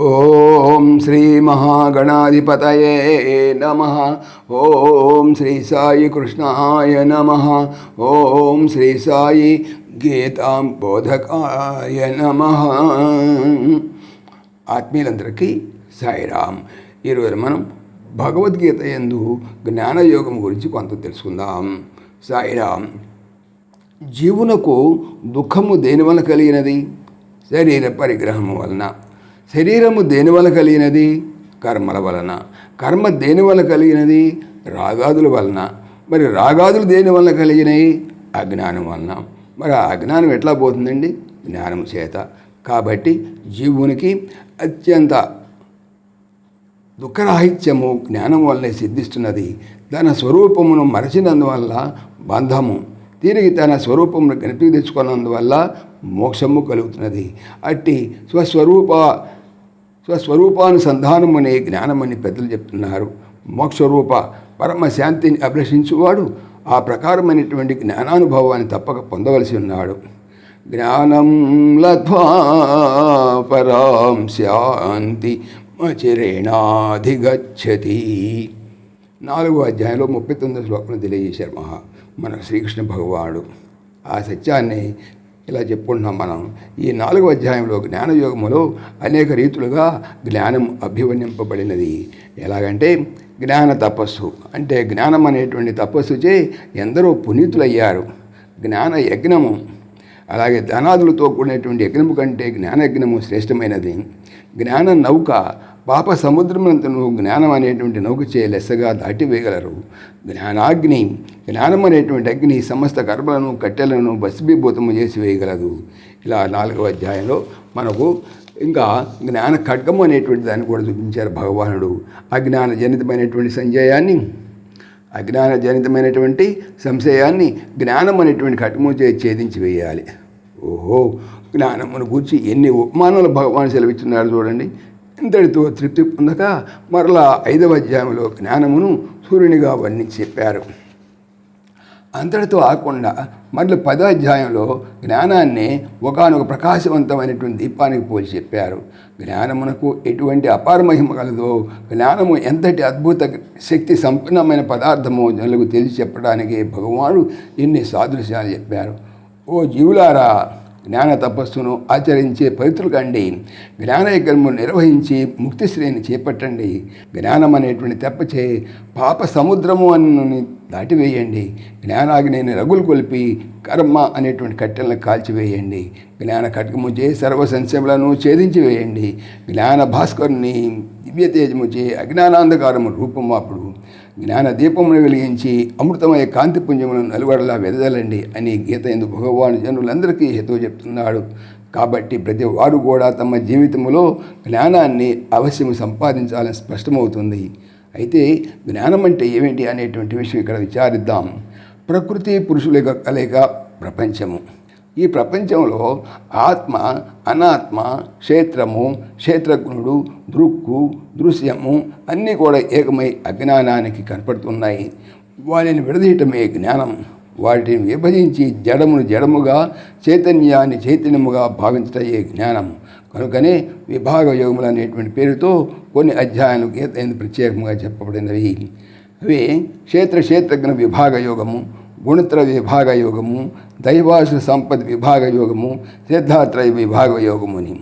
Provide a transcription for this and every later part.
ఓం శ్రీ మహాగణాధిపతయే నమః. ఓం శ్రీ సాయి కృష్ణాయ నమః. ఓం శ్రీ సాయి గీతాం బోధకాయ నమః. ఆత్మీయులందరికీ సాయిరామ్. ఈరోజు మనం భగవద్గీత యందు జ్ఞానయోగం గురించి కొంత తెలుసుకుందాం. సాయిరామ్. జీవునకు దుఃఖము దేనివల్ల కలిగినది? శరీర పరిగ్రహము వలన. శరీరము దేనివల్ల కలిగినది? కర్మల వలన. కర్మ దేనివల్ల కలిగినది? రాగాదుల వలన. మరి రాగాదులు దేనివల్ల కలిగినాయి? అజ్ఞానం వలన. మరి ఆ అజ్ఞానం ఎట్లా పోతుందండి? జ్ఞానం చేత. కాబట్టి జీవునికి అత్యంత దుఃఖరాహిత్యము జ్ఞానం వల్లనే సిద్ధిస్తున్నది. తన స్వరూపమును మరచినందువల్ల బంధము, తిరిగి తన స్వరూపమును గణితికి తెచ్చుకున్నందువల్ల మోక్షము కలుగుతున్నది. అట్టి స్వస్వరూపానుసంధానం అనే జ్ఞానమని పెద్దలు చెప్తున్నారు. మోక్షరూప పరమశాంతిని అభిలషించువాడు ఆ ప్రకారమైనటువంటి జ్ఞానానుభవాన్ని తప్పక పొందవలసి ఉన్నాడు. జ్ఞానం లబ్ధ్వా పరాం శాంతి మచిరేణాధిగచ్చతి. 4వ అధ్యాయంలో 39వ శ్లోకం తెలియజేశారు మన శ్రీకృష్ణ భగవానుడు. ఆ సత్యాన్ని ఇలా చెప్పుకుంటున్నాం మనం. ఈ 4వ అధ్యాయంలో జ్ఞానయోగములో అనేక రీతులుగా జ్ఞానం అభివర్ణింపబడినది. ఎలాగంటే జ్ఞాన తపస్సు అంటే జ్ఞానం అనేటువంటి తపస్సుచే ఎందరో పునీతులయ్యారు. జ్ఞాన యజ్ఞము, అలాగే ధనాదులతో కూడినటువంటి యజ్ఞము కంటే జ్ఞానయజ్ఞము శ్రేష్టమైనది. జ్ఞాన నౌక, పాప సముద్రమంతను జ్ఞానం అనేటువంటి నౌక చే లెస్సగా దాటివేయగలరు. జ్ఞానాగ్ని, జ్ఞానం అనేటువంటి అగ్ని సమస్త కర్మలను కట్టెలను భస్మీభూతము చేసి వేయగలదు. ఇలా 4వ అధ్యాయంలో మనకు ఇంకా జ్ఞాన ఖడ్గము అనేటువంటి దాన్ని కూడా చూపించారు భగవానుడు. అజ్ఞాన జనితమైనటువంటి సంశయాన్ని జ్ఞానం అనేటువంటి ఖడ్గము చే ఛేదించి వేయాలి. ఓహో, జ్ఞానమును గూర్చి ఎన్ని ఉపమానాలు భగవాన్ సెలవిస్తున్నారు చూడండి. ఇంతటితో తృప్తి పొందక మరలా 5వ అధ్యాయంలో జ్ఞానమును సూర్యునిగా వర్ణించి చెప్పారు. అంతటితో ఆకుండా మరల 10వ అధ్యాయంలో జ్ఞానాన్ని ఒకానొక ప్రకాశవంతమైనటువంటి దీపానికి పోల్చి చెప్పారు. జ్ఞానమునకు ఎటువంటి అపార మహిమ కలదో, జ్ఞానము ఎంతటి అద్భుత శక్తి సంపన్నమైన పదార్థమో జనులకు తెలిసి చెప్పడానికి భగవానుడు ఎన్ని సాదృశ్యాలు చెప్పారు. ఓ జీవులారా, జ్ఞాన తపస్సును ఆచరించే పవిత్రులు కండి. జ్ఞానయజ్ఞము నిర్వహించి ముక్తిశ్రేణిని చేపట్టండి. జ్ఞానం అనేటువంటి తెప్పచే పాప సముద్రము అని దాటివేయండి. జ్ఞానాగ్నిని రగులు కొలిపి కర్మ అనేటువంటి కట్టెలను కాల్చివేయండి. జ్ఞాన ఖడ్గము చే సర్వ సంశయములను ఛేదించి వేయండి. జ్ఞాన భాస్కరుని దివ్యతేజము చే అజ్ఞానాంధకారము రూపమాపుడు. జ్ఞాన దీపమును వెలిగించి అమృతమయ కాంతిపుంజములను నలువడలా వెదజల్లండి అని గీత యందు భగవాను జనులందరికీ హితవు చెప్తున్నాడు. కాబట్టి ప్రతి వారు కూడా తమ జీవితంలో జ్ఞానాన్ని అవశ్యము సంపాదించాలని స్పష్టమవుతుంది. అయితే జ్ఞానం అంటే ఏమిటి అనేటువంటి విషయం ఇక్కడ విచారిద్దాం. ప్రకృతి పురుషుల యొక్క కలయిక ప్రపంచము. ఈ ప్రపంచంలో ఆత్మ, అనాత్మ, క్షేత్రము, క్షేత్రజ్ఞుడు, దృక్కు, దృశ్యము అన్నీ కూడా ఏకమై అజ్ఞానానికి కనపడుతున్నాయి. వాటిని విడదీయటమే జ్ఞానం. వాటిని విభజించి జడమును జడముగా, చైతన్యాన్ని చైతన్యముగా భావించటయే జ్ఞానం. కనుకనే విభాగ యోగములు అనేటువంటి పేరుతో కొన్ని అధ్యాయాలు గీత ప్రత్యేకంగా చెప్పబడినవి. అవి క్షేత్రజ్ఞ విభాగ యోగము, గుణత్ర విభాగ యోగము, దైవాశ సంపద విభాగ యోగము, సిద్ధాత్రయ విభాగ యోగము అని.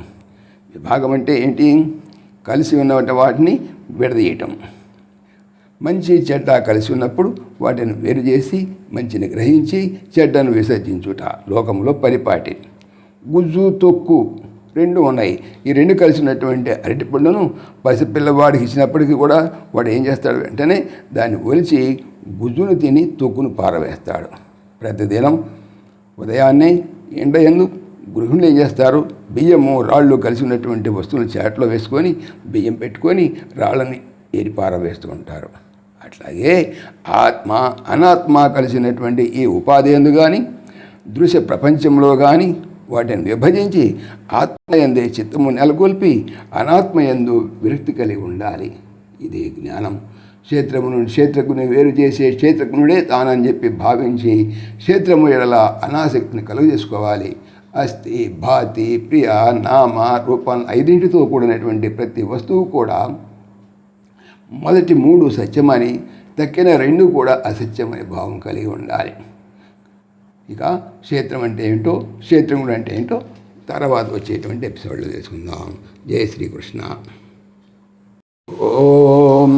విభాగం అంటే ఏంటి? కలిసి ఉన్న వాటిని విడదీయటం. మంచి చెడ్డ కలిసి ఉన్నప్పుడు వాటిని వేరు చేసి మంచిని గ్రహించి చెడ్డను విసర్జించుట లోకంలో పరిపాటి. గుజ్జు, తొక్కు రెండు ఉన్నాయి. ఈ రెండు కలిసినటువంటి అరటిపండును పసిపిల్లవాడికి ఇచ్చినప్పటికీ కూడా వాడు ఏం చేస్తాడు? వెంటనే దాన్ని ఒలిచి గుజ్జును తిని తొక్కును పారవేస్తాడు. ప్రతిదినం ఉదయాన్నే ఎండయందు గృహిణులు ఏం చేస్తారు? బియ్యము, రాళ్ళు కలిసి ఉన్నటువంటి వస్తువులను చేటలో వేసుకొని బియ్యం పెట్టుకొని రాళ్ళని ఏరి పారవేస్తూ ఉంటారు. అట్లాగే ఆత్మ, అనాత్మ కలిసినటువంటి ఈ ఉపాధి ఎందు కానీ, దృశ్య ప్రపంచంలో కానీ వాటిని విభజించి ఆత్మయందే చిత్తము నెలకొల్పి అనాత్మయందు విరక్తి కలిగి ఉండాలి. ఇదే జ్ఞానం. క్షేత్రజ్ఞుని వేరు చేసే క్షేత్రజ్ఞుడే తానని చెప్పి భావించి క్షేత్రము ఎడల అనాసక్తిని కలుగజేసుకోవాలి. అస్థి, భాతి, ప్రియ, నామ, రూపం 5తో కూడినటువంటి ప్రతి వస్తువు కూడా మొదటి 3 సత్యమని, తక్కిన 2 కూడా అసత్యమని భావం కలిగి ఉండాలి. ఇక క్షేత్రం అంటే ఏంటో, క్షేత్రముడు అంటే ఏంటో తర్వాత వచ్చేటువంటి ఎపిసోడ్లో తెలుసుకుందాం. జై శ్రీకృష్ణ. ఓం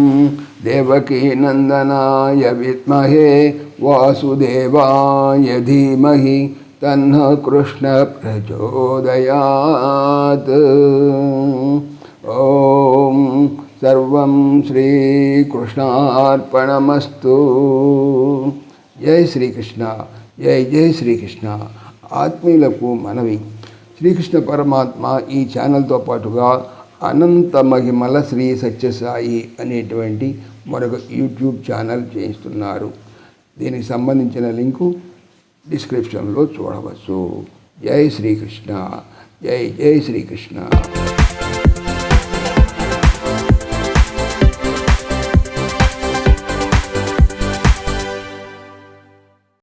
దేవకీ నందనాయ విద్మహే వాసుదేవాయ ధీమహి తన్న కృష్ణ ప్రచోదయాత్. ఓం సర్వం శ్రీకృష్ణార్పణమస్తు. జై శ్రీకృష్ణ. జై జై శ్రీకృష్ణ. ఆత్మీయులకు మనవి, శ్రీకృష్ణ పరమాత్మ ఈ ఛానల్తో పాటుగా అనంత మహిమల శ్రీ సత్యసాయి అనేటువంటి మరొక యూట్యూబ్ ఛానల్ చేయిస్తున్నారు. దీనికి సంబంధించిన లింకు డిస్క్రిప్షన్లో చూడవచ్చు. జై శ్రీకృష్ణ. జై జై శ్రీకృష్ణ.